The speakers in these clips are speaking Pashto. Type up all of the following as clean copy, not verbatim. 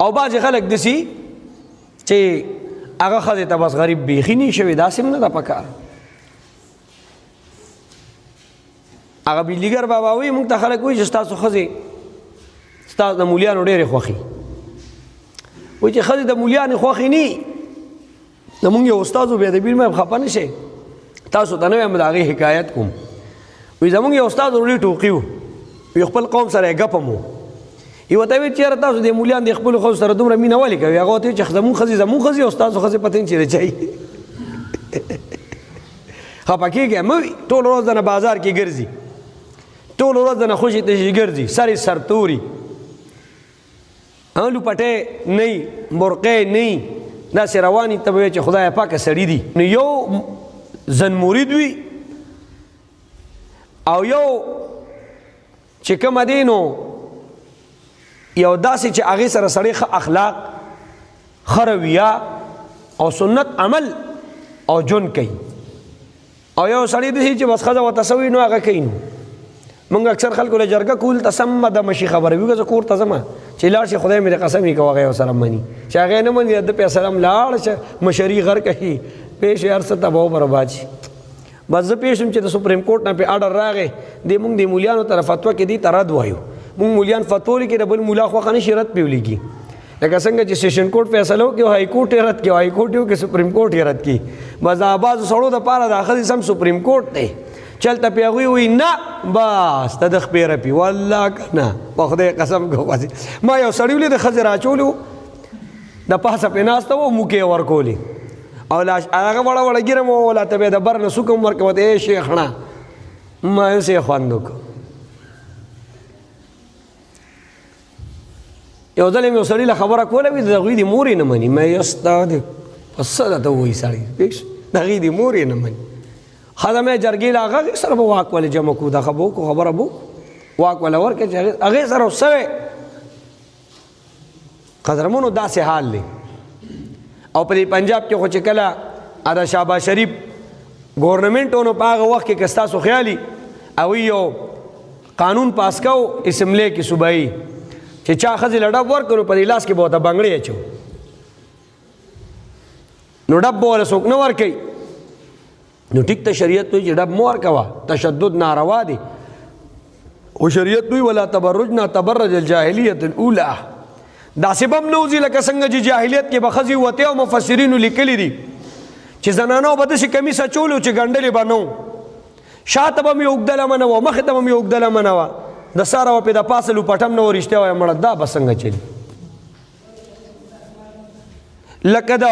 او بعضې خلک داسې چې هغه ښځې ته بس غریب بیخي نه شوي داسې هم نه ده پکار هغه بجلیګر بابا وایي موږ ته خلک وایي چې ستاسو ښځې ستاسو د مولیانو ډېرې خوښي وایي چې ښځې د مولیانې خوښې نه زمونږ یو استاد و بیا د بیر مې خفه نه شئ تاسو ته نه وایم د هغې حکایت کوم وایي زمونږ یو استاد ډېر ټوقي و وایي خپل قوم سره یې ګپ هم و یې ورته ویل چېرې تاسو د مولیان د خپلو ښځو سره دومره مینه ولې کوي هغه ورته ویل چې زمونږ ښځې زمونږ ښځې او ستاسو ښځې پته نه چېرې چایي خفه کېږئ مه وي ټول ورځ دنه بازار کې ګرځي ټول ورځ دنه خوشي تشي ګرځي سر یې سرتوري لوپټې نه وي برقې نه وي داسې رواني ته به وایي چې خدایه پاکه سړي دي نو یو زن مرید وي او یو چې کومه دی نو یو داسې چې هغې سره سړی ښه اخلاق ښه رویه او سنت عمل او ژوند کوي او یو سړی داسې چې بس ښځه ورته څه وي نو هغه کوي نو موږ اکثر خلکو له جرګه کول ته سمه د مشي خبره وي که زه کور ته ځمه چې لاړ شي خدای مې د قسم وي که هغه ورسره مني چې هغې نه مني د پې سلام لاړ شه مشري غر کوي پیش یې هر څه تباه و برباد شي بس زه پوه شم چې د سپریم کورټ نه پې اډر راغی دی موږ د مولیانو طرف فتوه کې دي ته رد وایو موږ مولیان فتوا لیکي د بل مولا خوښه نه شي رد پې ولیکي لکه څنګه چې سیشن کورټ فیصله وکړي او هائی کورټ یې رد کړي او هائی کورټ یې وکړي سپریم کورټ یې رد کړي بس د بعضو سړو دپاره د ښځې سم سپریم کورټ دی چلته پې هغوی وایي نه بس ته د خپې رپي والله که نه په خدای قسم کوي ما یو سړي ولید د ښځې راچولي و د پاسه پې ناسته و موکې یې ورکولې او هغه وړه وړه ګیره مو ووله ته به یې د بر نه سوک هم ورکوه ته ای شیخ نه ما اوس یې خوند وکړو یو ځل یې یو سړي له خبره کوله وي د هغوی د مور یې نه مني ما یستا د څه درته ووایي سړی د هغې د مور یې نه مني ښځه مې جرګې له هغه سره به واک ولې جمع کړو دا خبره وکړو خبره به واک وله ورکړه چې هغې سره څه قدرمنو داسې حال دی او په دې پنجاب کې خو چې کله د شهباز شریف ګورنمنټ و نو په هغه وخت کې که ستاسو خیالي هغوی یو قانون پاس کو اسمبلی کې صوبایي چې چا ښځې له ډب ورکړو په دې لاس کې به ورته بنګړې اچو نو ډب به وله څوک نه ورکوي نو ټیک ته شریعت وایي چې ډب مه ورکوه تشدد ناروا دی خو شریعت وایي ولا تبرجنا تبرج الجاهلیت الاولی داسې به هم نه وځي لکه څنګه چې جاهلیت کې به ښځې وتې او مفسرینو لیکلي دي چې زنانو به داسې کمیس اچولو چې ګنډلې به نه و شاته به مې اوږده لمنه وه مخې ته به مې اوږده لمنه وه د ساره به پې د پاسه لوپټم نه و رښتیا وایه مړه دا به څنګه چلي لکه د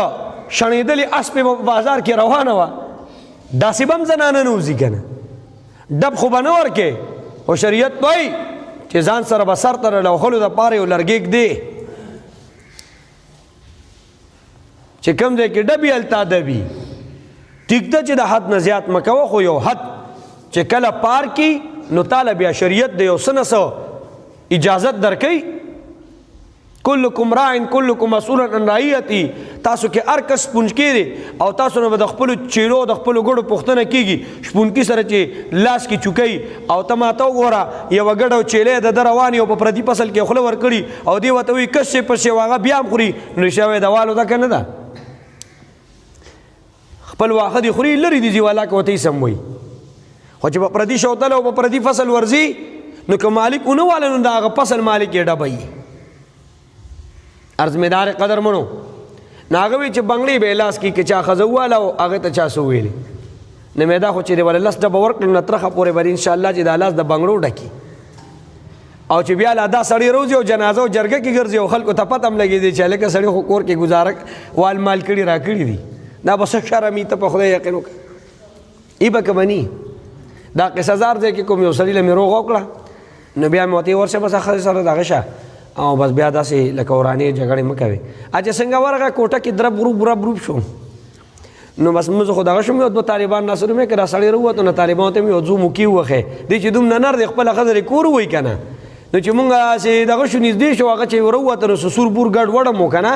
شڼېدلې اسپې به په بازار کې روانه وه داسې به هم زنانه نه وځي که نه ډب خو به نه ورکې خو شریعت وایي چې ځان سره به سر ته لوښلو دپاره یو لرګی ږدې چې کوم ځای کې ډبي هلته ادبي ټیک ده چې د حد نه زیات مه کوه خو یو حد چې کله پار کی نو تاله بیا شریعت د یو څه نه څه اجازت درکوي کلکم راعن کلکم مسئول عن رعیتی تاسو کې هر کس شپونکي دی او تاسو نه به د خپلو چیلو د خپلو ګډو پوښتنه کېږي شپونکي سره چې لاس کې چوکوي او ته ماته وګوره یوه ګډه او چیلی د ده روانې او په پردي فصل کې خوله ورکړي او دې ورته وایي کس شی پر شی هغه بیا هم خوري نو رښتیا وایي د والو ده که نه ده خپل واښه دې خوري لرې دي ځي والا که ورته یې سم وایي خو چې په پردي شوتله او په پردي فصل ورځي نو که مالک ونه واله نو د هغه فصل مالک یې ډبوي ارزمدار قدر منو ناغه وی چې بنگړې به لاس کې چا خزواله او هغه ته چا سو ویلې نه مې دا خو چې ول لاس د ورکړل نه ترخه پورې بری ان شاء الله چې د لاس د بنگړو ډکی او چې بیا لا دا سړی روزي او جنازه او جرګه کې ګرځي او خلکو ته پته هم لګي دي چې لکه سړی خو کور کې گزارک وال مال کړي را کړي دي دا بس شرمې ته په خدای یقین وکړه ای به کمنی دا قصه زار دی کې کوم یو سړی له مې روغ وکړه نو بیا مې ورته ورشه بس اخر سره دغه شه او بس بیا داسې لکه ورانې جګړې مه کوې چې څنګه ورغه کوټه کې درب روب شو نو بس موږ خو دغه شوم یو دوه طالبان ناصر مې که را سړی راووتو نو طالبانو ته مې یو ځو موکي ووښې دی چې دومره نر دی خپله ښځه دې کور ووایي که نه نو چې مونږ چې دغه شو نږدې شو هغه چې راووته نو سور بور ګډ وړم و که نه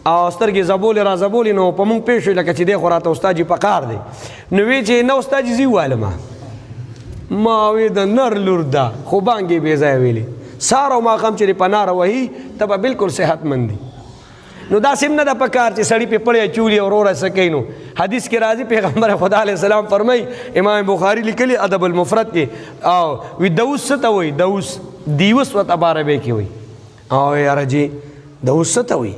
او سترګې زبولې را زبولې نو په مونږ پېښ شو لکه چې دی خو راته استاد جي پکار دی نو وی چې نه استاد جي زی وویلم ما وی د نر لور ده خو بانګې بې ځایه ویلې سار او ماقام چې پناه روهي ته به بالکل صحتمند دي نو دا سم نه د پکار چې سړی په پړې چولی او وروره سکینو حدیث کې راځي پیغمبر خدا علیه السلام فرمای امام بخاری لیکلی ادب المفرد کې او وی دوس ته وای دوس دیوس وت عباره به کې وای او یاره جی دوس ته وای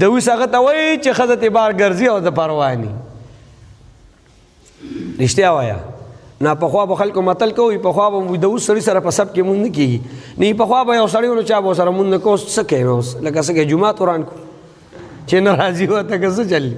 دوس هغه ته وای چې خزه بار ګرځي او د پروانی رښتیا وایا نه په خوا به خلکو متل کوي په خوا به د اوس سړي سره په سب کې مونږ نه کېږي نه په خوا به یو سړی ونو چا به سره مونږ نه کو څه کوي اوس لکه څنګه جمعه قرآن کو چې ناراضي وته که څه چلی